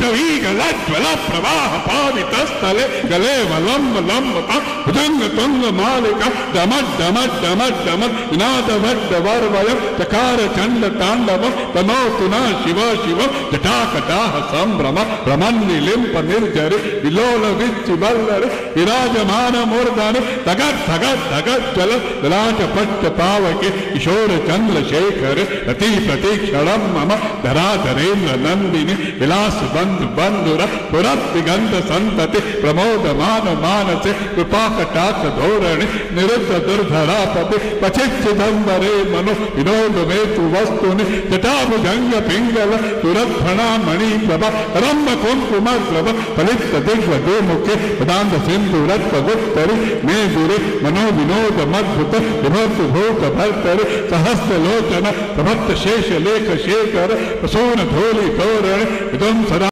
ज्वल प्रवाह पावित स्थले गले वलंब लंब भुजंग तुंग मालिका डमट डमट डमट डमट विनाद भट्ट वर्वय चकार चंड तांडव तनोतुना शिव शिव जटाकटाह संभ्रम रमन्निलिंप निर्जर विलोल विच्चि वल्लर विराजमान मूर्धन तगत तगत तगत जल ललाट पट्ट पावके किशोर चंद्रशेखर रति प्रतीक्षणम मम धराधरेन्द्र नंदिनी विलास बंधु बंधुर पुरत दिगंत संतति प्रमोदमान मानसे कृपा कटाक्ष धोरणे निरुद्ध दुर्धरापति पचिच्चिदंबरे मनो विनोद मेतु वस्तुनि जटाभुजंग पिंगल तुरत्फणा मणि प्रभा रम्भ कुंकुम द्रव फलित दिग्व गोमुखे पदांत सिंधु रत्व गुप्तरि मे गुरे मनो विनोद मद्भुत विभक्त भूत भर्तरि सहस्त्र लोचन प्रभक्त शेष लेख शेखर प्रसून धोली तोरण विदम सदा